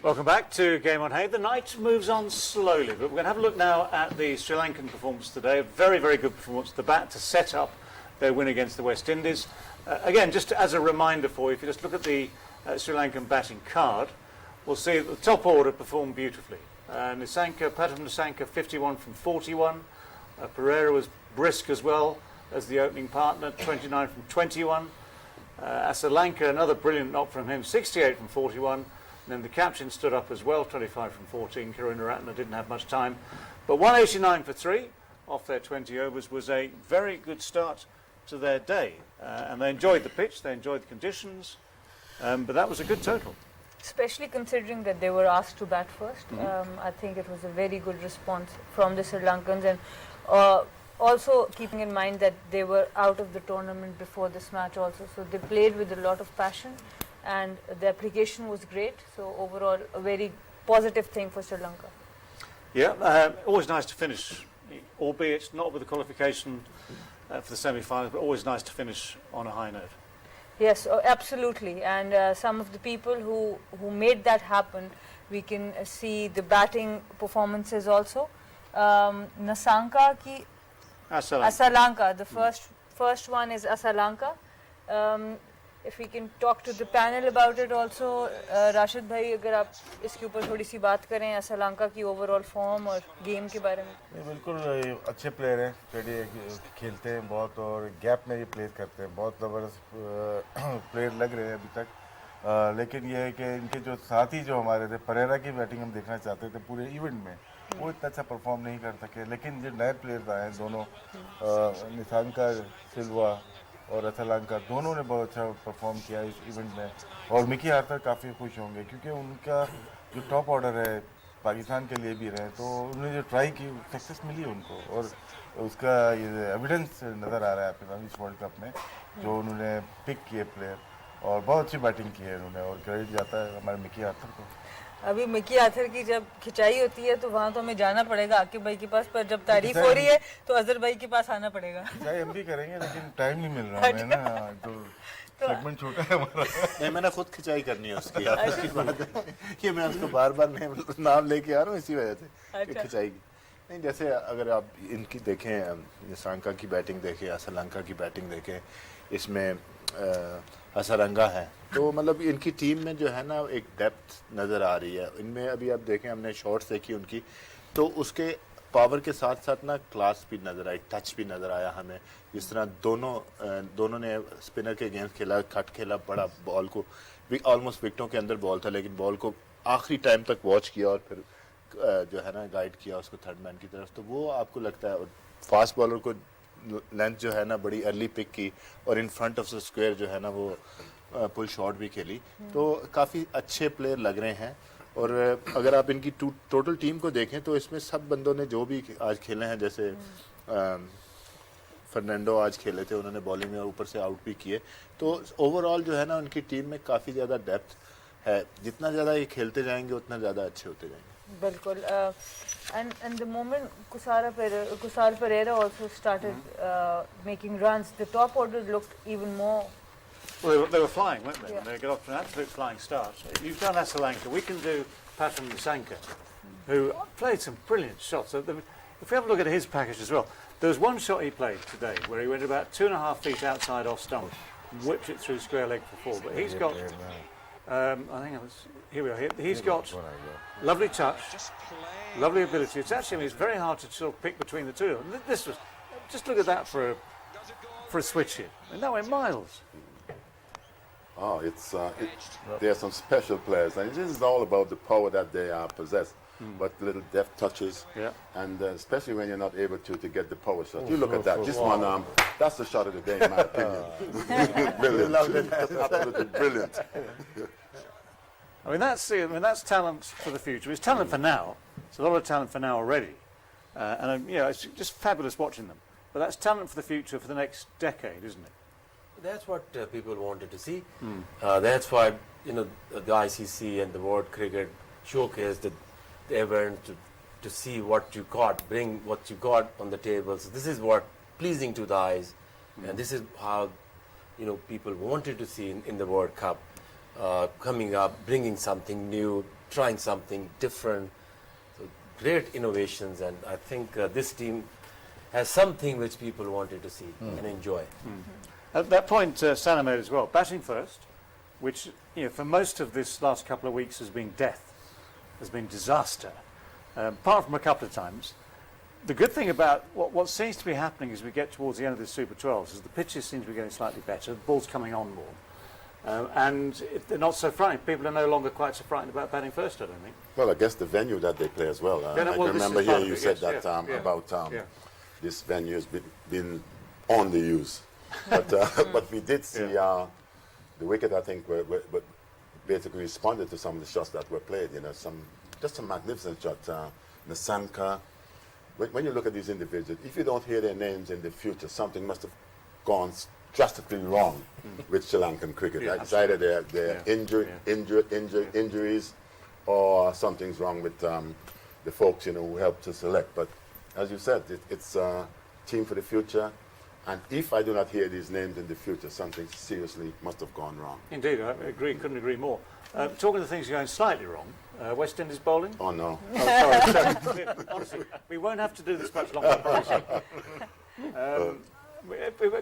Welcome back to Game on Hay. The night moves on slowly, but we're going to have a look now at the Sri Lankan performance today. A very, very good performance. The bat to set up their win against the West Indies. Again, just as a reminder for you, if you just look at the Sri Lankan batting card, we'll see that the top order performed beautifully. Nisanka 51 from 41. Pereira was brisk as well as the opening partner, 29 from 21. Lanka, another brilliant knock from him, 68 from 41. And then the captain stood up as well, 25 from 14. Karunaratne didn't have much time. But 189 for 3 off their 20 overs was a very good start to their day. And they enjoyed the pitch, they enjoyed the conditions, but that was a good total. Especially considering that they were asked to bat first. I think it was a very good response from the Sri Lankans. And also keeping in mind that they were out of the tournament before this match also. So they played with a lot of passion. And the application was great, so overall a very positive thing for Sri Lanka. Yeah, always nice to finish, albeit not with the qualification for the semi-finals, but always nice to finish on a high note. Yes, absolutely, and some of the people who made that happen, we can see the batting performances also. Asalanka, the first one is Asalanka. If we can talk to the panel about it also, Rashid भाई अगर आप इसके ऊपर थोड़ी सी बात करें श्रीलंका की overall form और गेम के बारे में। बिल्कुल अच्छे प्लेयर हैं, स्टेडी खेलते हैं बहुत और गैप में भी प्ले करते हैं, बहुत ज़बरदस्त प्लेयर लग रहे हैं अभी तक। लेकिन ये है कि इनके जो साथी जो हमारे थे, परेरा की बैटिंग हम देखना चाहते थे पूरे इवेंट में, वो इतना अच्छा परफॉर्म नहीं कर सके। लेकिन जो नए प्लेयर्स आए हैं दोनों, निशांका सिल्वा और श्रीलंका दोनों ने बहुत अच्छा परफॉर्म किया इस इवेंट में। और मिकी आर्थर काफ़ी खुश होंगे क्योंकि उनका जो टॉप ऑर्डर है पाकिस्तान के लिए भी रहे, तो उन्होंने जो ट्राई की सक्सेस मिली उनको, और उसका ये एविडेंस नज़र आ रहा है आपके सामने इस वर्ल्ड कप में, जो उन्होंने पिक किए प्लेयर और बहुत अच्छी बैटिंग की है उन्होंने, और क्रेडिट जाता है हमारे मिकी आर्थर को। अभी मिकी आर्थर की जब खिंचाई होती है तो वहाँ तो हमें जाना पड़ेगा आकिब भाई के पास, पर जब तारीफ हो रही है तो अजहर भाई के पास आना पड़ेगा। खिंचाई हम भी करेंगे लेकिन टाइम नहीं मिल रहा है ना, तो सेगमेंट छोटा है हमारा। नहीं, मैंने खुद खिंचाई करनी है उसकी, आपकी बात है कि मैं उसको बार बार नाम लेके आ रहा हूँ इसी वजह से कि खिंचाई की। नहीं, जैसे अगर आप इनकी देखें, श्रीलंका की बैटिंग देखें, श्रीलंका की बैटिंग देखें, इसमें असरंगा है, तो मतलब इनकी टीम में जो है ना एक डेप्थ नज़र आ रही है इनमें। अभी आप देखें, हमने शॉट्स देखी उनकी, तो उसके पावर के साथ साथ ना क्लास भी नज़र आई, टच भी नज़र आया हमें। जिस तरह दोनों ने स्पिनर के अगेंस्ट खेला, कट खेला, बड़ा बॉल को ऑलमोस्ट विकेटों के अंदर बॉल था, लेकिन बॉल को आखिरी टाइम तक वॉच किया और फिर जो है ना गाइड किया उसको थर्ड मैन की तरफ। तो वो आपको लगता है, और फास्ट बॉलर को लेंथ जो है ना बड़ी अर्ली पिक की, और in front of the square जो है ना वो पुल शॉट भी खेली, तो काफ़ी अच्छे प्लेयर लग रहे हैं। और अगर आप इनकी टोटल टीम को देखें तो इसमें सब बंदों ने जो भी आज खेले हैं, जैसे फर्नांडो आज खेले थे, उन्होंने बॉलिंग में ऊपर से आउट भी किए, तो ओवरऑल जो है ना उनकी टीम में काफ़ी ज़्यादा डेप्थ है। जितना ज़्यादा ये खेलते जाएंगे उतना ज़्यादा अच्छे होते जाएंगे। बिल्कुल। and the moment Kusal Pereira also started making runs, the top order looked even more. Well, they were flying, weren't they? Yeah. They got off to an absolute flying start. You've done Asalanka. We can do Patram Nisanka, who played some brilliant shots. So if we have a look at his package as well, there was one shot he played today where he went about 2.5 feet outside off stump and whipped it through square leg for 4. But he's got, I think it was, here we are. He's got lovely touch, lovely ability. It's actually, it's very hard to sort of pick between the two. And this was, just look at that for a switch hit. And that went miles. Oh, there are some special players, and this is all about the power that they possess. But little deft touches, and especially when you're not able to get the power shot. You look at that. This one, that's the shot of the day, in my opinion. Brilliant. Absolutely brilliant. I mean, that's talent for the future. It's talent for now. It's a lot of talent for now already, and it's just fabulous watching them. But that's talent for the future for the next decade, isn't it? That's what people wanted to see. That's why the ICC and the World Cricket showcased the event to see what you got, bring what you got on the table. So this is what pleasing to the eyes, and this is how people wanted to see in the World Cup, coming up, bringing something new, trying something different. So great innovations, and I think this team has something which people wanted to see and enjoy. At that point, Salah made as well, batting first, which for most of this last couple of weeks has been death, has been disaster, apart from a couple of times. The good thing about what seems to be happening as we get towards the end of the Super 12s is the pitches seem to be getting slightly better, the ball's coming on more, and they're not so frightened. People are no longer quite so frightened about batting first, I don't think. Well, I guess the venue that they play as well. Yeah, no, well, I this remember is part here of you it, said yes, that yeah. about Yeah. this venue has been on the use. But but we did see the wicket, I think, were basically responded to some of the shots that were played. Just some magnificent shots. Nasanka. When you look at these individuals, if you don't hear their names in the future, something must have gone drastically wrong with Sri Lankan cricket. Yeah, It's either they're Yeah. injuries, or something's wrong with the folks who helped to select. But as you said, it's a team for the future. And if I do not hear these names in the future, something seriously must have gone wrong. Indeed, I agree, couldn't agree more. Talking of things going slightly wrong, West Indies bowling? Oh no. Oh, sorry. Honestly, we won't have to do this much longer, I promise you.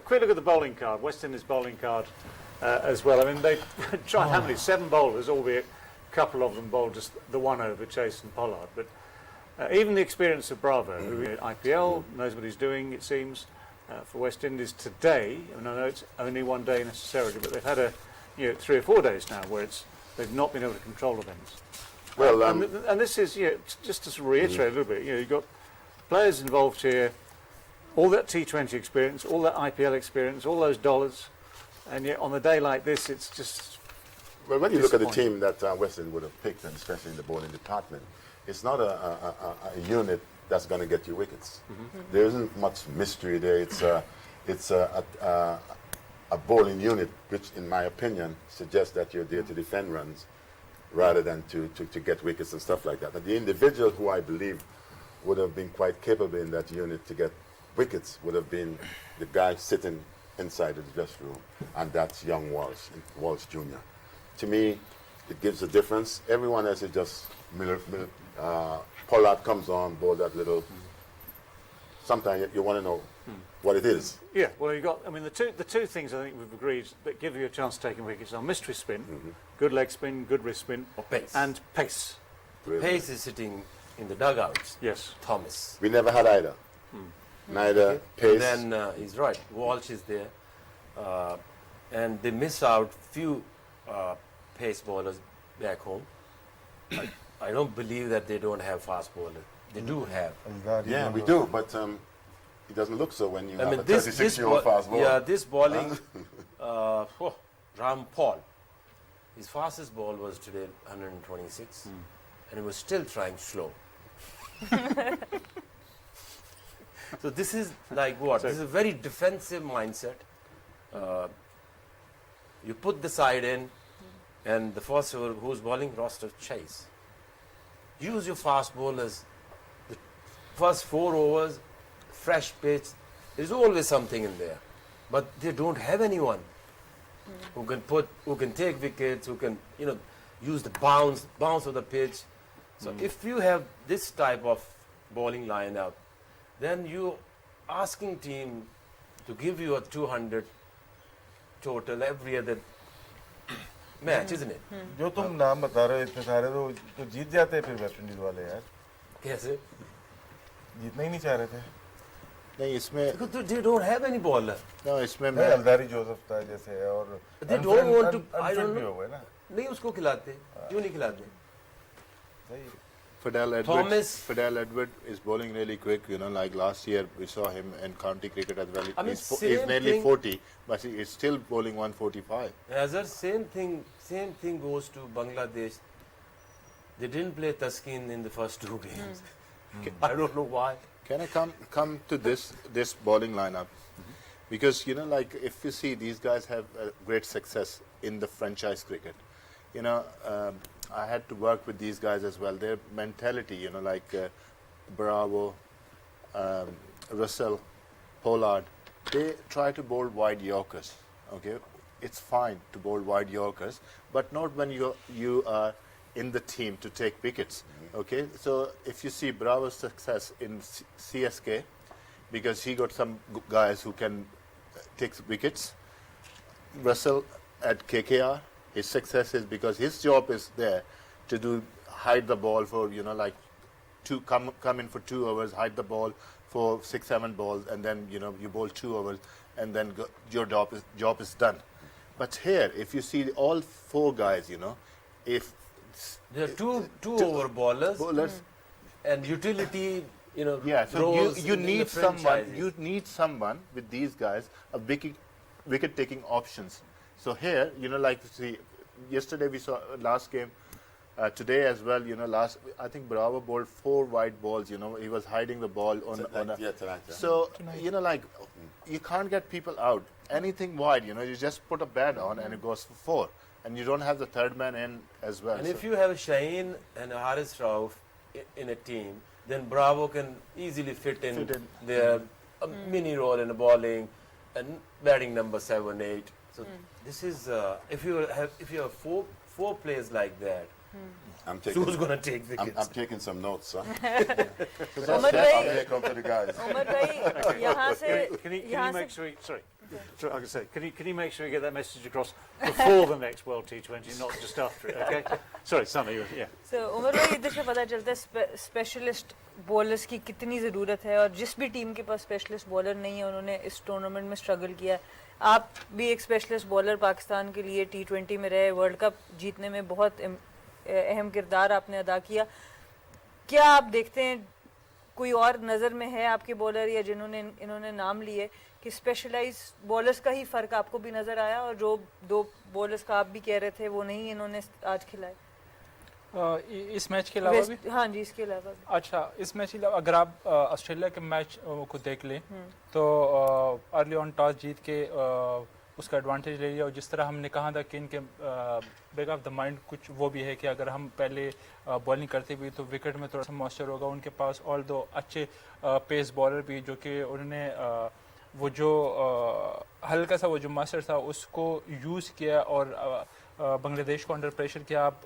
Quick look at the bowling card, West Indies bowling card as well. I mean, they tried how many? 7 bowlers, albeit a couple of them bowled just the one over, Chase and Pollard. But even the experience of Bravo, who in IPL knows what he's doing, it seems, for West Indies today. I know it's only one day necessarily, but they've had 3 or 4 days now where they've not been able to control events. Well, and this is, just to reiterate a little bit, you've got players involved here, all that T20 experience, all that IPL experience, all those dollars, and yet on a day like this, it's just well, when you look at the disappointing. team that West Indies would have picked, and especially in the bowling department, it's not a unit that's going to get you wickets. There isn't much mystery there. It's a bowling unit, which, in my opinion, suggests that you're there to defend runs rather than to get wickets and stuff like that. And the individual who I believe would have been quite capable in that unit to get wickets would have been the guy sitting inside the dressing room, and that's young Walsh Jr. To me, it gives a difference. Everyone else is just Pollard comes on board that little. Sometimes you want to know what it is. Yeah, well, the two things I think we've agreed that give you a chance of taking wickets are mystery spin, good leg spin, good wrist spin, Or pace. and pace. Pace is sitting in the dugouts. Yes. Thomas. We never had either. Neither pace. And then he's right. Walsh is there, and they miss out few pace bowlers back home. I don't believe that they don't have fast bowlers. They do have. Yeah, we do, but it doesn't look so when you have a 36-year-old fast bowler. Yeah, this bowling, Ram Paul, his fastest ball was today 126, and he was still trying slow. So this is like what? This is a very defensive mindset. You put the side in, and the first over who's bowling, roster Chase. Use your fast bowlers. The first 4 overs, fresh pitch. There's always something in there, but they don't have anyone who can take wickets, who can use the bounce of the pitch. So if you have this type of bowling lineup, then you asking team to give you a 200 total every other match, isn't it? जो तुम नाम बता रहे हो इतने सारे तो जीत जाते हैं फिर वेस्ट इंडीज वाले यार कैसे? जीतना ही नहीं चाह रहे थे नहीं इसमें Because they don't have any bowler. no, इसमें नहीं मैं अलदारी जोसेफ था जैसे और They don't want to. I unfit don't भी हो know. गए ना नहीं उसको खिलाते, क्यों नहीं खिलाते? सही Fidel Edward is bowling really quick, like last year we saw him in county cricket as well. I mean, He's same nearly thing- 40, but he is still bowling 145. Azhar, same thing goes to Bangladesh. They didn't play Taskin in the first 2 games. I don't know why. Can I come to this bowling lineup? Because if you see these guys have great success in the franchise cricket. I had to work with these guys as well. Their mentality, Bravo, Russell, Pollard, they try to bowl wide Yorkers. Okay, it's fine to bowl wide Yorkers, but not when you are in the team to take wickets. Okay, so if you see Bravo's success in CSK, because he got some guys who can take wickets. Russell at KKR, his success is because his job is there to hide the ball for, you know, like come in for 2 hours, hide the ball for 6-7 balls, and then, you know, you bowl 2 overs, and then your job is done. But here, if you see all 4 guys, you know, if there are two over bowlers and utility, you know, yeah, so roles you in the need someone. franchises. You need someone with these guys, a wicket taking options. So here, you know, like see, yesterday we saw last game, today as well. You know, I think Bravo bowled 4 wide balls. You know, he was hiding the ball on Tonight, yeah. So you know, like you can't get people out. Anything wide, you know, you just put a bat on and it goes for 4, and you don't have the third man in as well. And so. if you have Shaheen and Haris Rauf in a team, then Bravo can easily fit in their a mini role in the bowling and batting number 7, 8. So this is if you have four players like that, I'm taking, who's going to take wickets? I'm taking some notes, sir. Umar I'll भाई take up to the guys. Umar भाई यहाँ से Can you यहाँ make से sure? Sorry, I can say. Can you make sure you get that message across before the next World T20, not just after it? Okay. Sorry, Sunny. Yeah. So, Umar भाई इधर से पता चलता है specialist bowlers की कितनी ज़रूरत है, और जिस भी टीम के पास स्पेशलिस्ट बॉलर नहीं है उन्होंने इस टूर्नामेंट में स्ट्रगल किया है. आप भी एक स्पेशलिस्ट बॉलर पाकिस्तान के लिए T20 में रहे, वर्ल्ड कप जीतने में बहुत अहम किरदार आपने अदा किया. क्या आप देखते हैं कोई और नज़र में है आपके बॉलर या जिन्होंने इन्होंने नाम लिए कि स्पेशलाइज बॉलर्स का ही फ़र्क आपको भी नज़र आया, और जो 2 बॉलर्स का आप भी कह रहे थे वो नहीं इन्होंने आज खिलाए इस मैच के अलावा भी? हाँ जी, इसके अलावा भी. अच्छा, इस मैच के अलावा अगर आप ऑस्ट्रेलिया के मैच को देख लें तो अर्ली ऑन टॉस जीत के उसका एडवांटेज ले लिया, और जिस तरह हमने कहा था कि इनके बैक ऑफ द माइंड कुछ वो भी है कि अगर हम पहले बॉलिंग करते भी तो विकेट में थोड़ा सा मॉइस्चर होगा. उनके पास ऑल दो अच्छे पेस बॉलर भी जो कि उन्होंने वो जो हल्का सा वो जो मॉइस्चर था उसको यूज़ किया और बांग्लादेश को अंडर प्रेशर किया. आप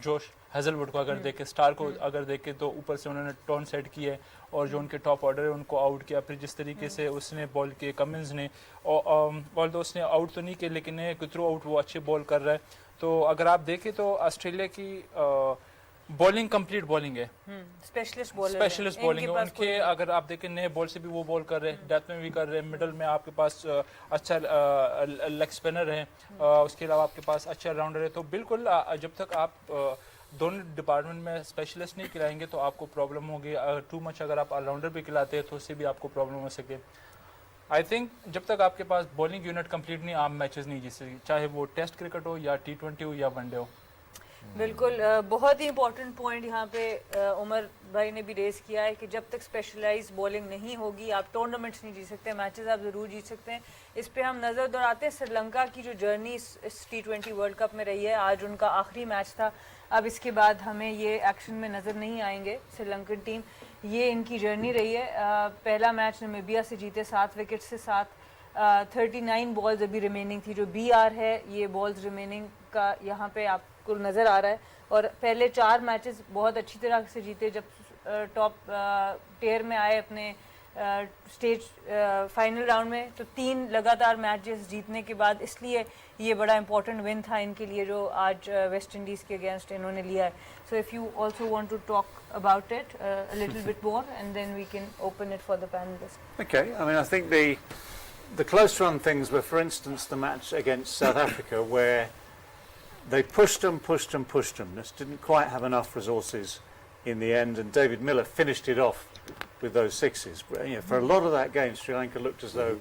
जोश हेजलवुड को अगर देखें, स्टार को अगर देखें तो ऊपर से उन्होंने टोन सेट किया है और जो उनके टॉप ऑर्डर है उनको आउट किया. फिर जिस तरीके से उसने बॉल किए कमिंस ने, और तो उसने आउट तो नहीं किया लेकिन थ्रू आउट वो अच्छे बॉल कर रहा है. तो अगर आप देखें तो ऑस्ट्रेलिया की बॉलिंग कंप्लीट बॉलिंग है, स्पेशलिस्ट बॉलिंग है उनके. अगर आप देखें नए बॉल से भी वो बॉल कर रहे हैं, डेथ में भी कर रहे हैं, मिडल में आपके पास अच्छा लेग स्पिनर है, उसके अलावा आपके पास अच्छा राउंडर है. तो बिल्कुल जब तक आप दोनों डिपार्टमेंट में स्पेशलिस्ट नहीं खिलाएंगे तो आपको प्रॉब्लम होगी. टू मच अगर आप ऑलराउंडर भी खिलाते हैं तो उससे भी आपको प्रॉब्लम हो सके. आई थिंक जब तक आपके पास बॉलिंग यूनिट कंप्लीट नहीं, आप मैचेस नहीं जीत सकते, चाहे वो टेस्ट क्रिकेट हो या T20 हो या वनडे हो. बिल्कुल, बहुत ही इंपॉर्टेंट पॉइंट यहाँ पे उमर भाई ने भी रेस किया है कि जब तक स्पेशलाइज बॉलिंग नहीं होगी आप टूर्नामेंट्स नहीं जीत सकते, मैचेस आप ज़रूर जीत सकते हैं. इस पे हम नज़र दौड़ाते हैं श्रीलंका की जो जर्नी इस T20 वर्ल्ड कप में रही है. आज उनका आखिरी मैच था, अब इसके बाद हमें ये एक्शन में नज़र नहीं आएंगे श्रीलंकन टीम. ये इनकी जर्नी रही है. पहला मैच नामीबिया से जीते 7 विकेट से 39 बॉल्स अभी रिमेनिंग थी. जो BR है ये बॉल्स रिमेनिंग का यहाँ पे आपको नज़र आ रहा है. और पहले 4 मैचेस बहुत अच्छी तरह से जीते. जब टॉप टेयर में आए अपने स्टेज फाइनल राउंड में तो 3 लगातार मैचेस जीतने के बाद, इसलिए ये बड़ा इंपॉर्टेंट विन था इनके लिए जो आज वेस्ट इंडीज़ के अगेंस्ट इन्होंने लिया है. So if you also want to talk about it a little bit more and then we can open it for the panelist. Okay. I mean, I think the close run things were, for instance, the match against South Africa, where they pushed them. Just didn't quite have enough resources in the end, and David Miller finished it off with those 6s. You know, for a lot of that game, Sri Lanka looked as though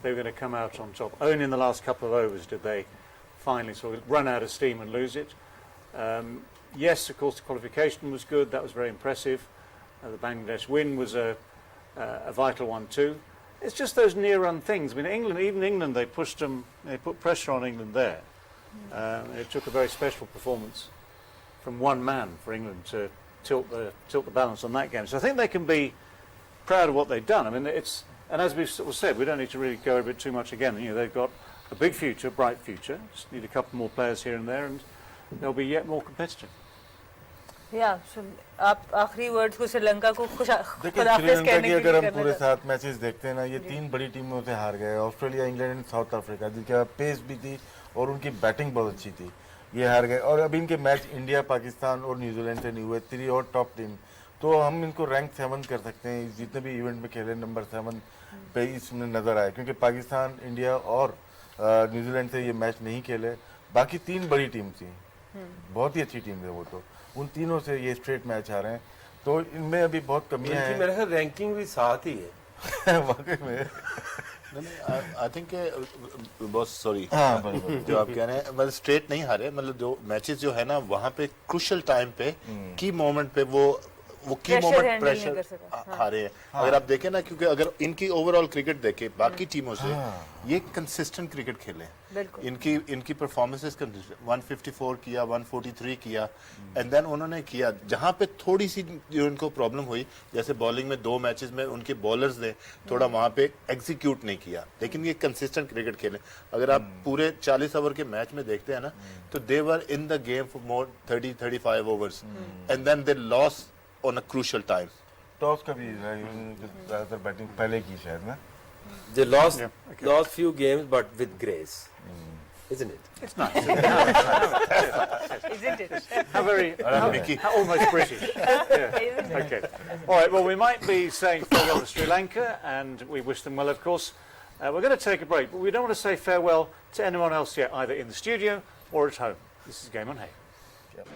they were going to come out on top. Only in the last couple of overs did they finally sort of run out of steam and lose it. Yes, of course, the qualification was good. That was very impressive. The Bangladesh win was a vital one too. It's just those near-run things. I mean, even England, they pushed them. They put pressure on England there. It took a very special performance from one man for England to tilt the balance on that game. So I think they can be proud of what they've done. I mean, and as we've sort of said, we don't need to really go over it too much again. You know, they've got a big future, bright future. Just need a couple more players here and there, and they'll be yet more competitive. Yeah, so आप आखिरी words को श्रीलंका को देखिए खुदाफिज श्रीलंका कहने की के अगर लिए हम करना पूरे चाहते 7 मैचेस देखते हैं ना, ये 3 बड़ी टीमों से हार गए, Australia, England and south Africa, जिनके पेस भी थी और उनकी बैटिंग बहुत अच्छी थी, ये हार गए। और अभी इनके मैच इंडिया, पाकिस्तान और न्यूजीलैंड से नहीं हुए, 3 और टॉप टीम, तो हम इनको रैंक 7 कर सकते हैं। जितने भी इवेंट में खेले नंबर 7 पे इसमें नजर आए, क्योंकि पाकिस्तान, इंडिया और न्यूजीलैंड से ये मैच नहीं खेले, बाकी 3 बड़ी टीम थी, बहुत ही अच्छी टीम है वो, तो उन तीनों से ये स्ट्रेट मैच आ रहे हैं, तो इनमें अभी बहुत कमियां इनकी हैं। मेरे ख्याल रैंकिंग भी साथ ही है। वाकई में आई थिंक बॉस सॉरी हाँ, बराबर। जो आप कह रहे हैं, मतलब स्ट्रेट नहीं हारे, मतलब जो मैचेस जो है ना वहाँ पे क्रूशियल टाइम पे की मोमेंट पे वो की Pressure मोमेंट handle नहीं कर प्रेशर सका। हारे हैं। अगर आप देखें ना, क्योंकि अगर इनकी ओवरऑल क्रिकेट देखें बाकी टीमों से, ये कंसिस्टेंट क्रिकेट खेले, बिल्कुल। इनकी परफॉर्मेंसेस 154 किया, 143 किया, एंड देन उन्होंने किया जहाँ पे थोड़ी सी जो इनको प्रॉब्लम हुई, जैसे बॉलिंग में 2 मैचेस में उनके बॉलर्स ने थोड़ा वहाँ पे एग्जीक्यूट नहीं किया, लेकिन ये कंसिस्टेंट क्रिकेट खेले। अगर आप पूरे 40 ओवर के मैच में देखते हैं ना, तो they were in the game for more 30-35 overs, and then they lost on a crucial time. Toss का भी ज्यादातर बैटिंग पहले की शायद ना। They lost few games, but with grace, isn't it? It's nice. Isn't it? How almost British. Yeah. Okay. All right. Well, we might be saying farewell to Sri Lanka, and we wish them well, of course. We're going to take a break, but we don't want to say farewell to anyone else yet, either in the studio or at home. This is Game on Hay. Yep.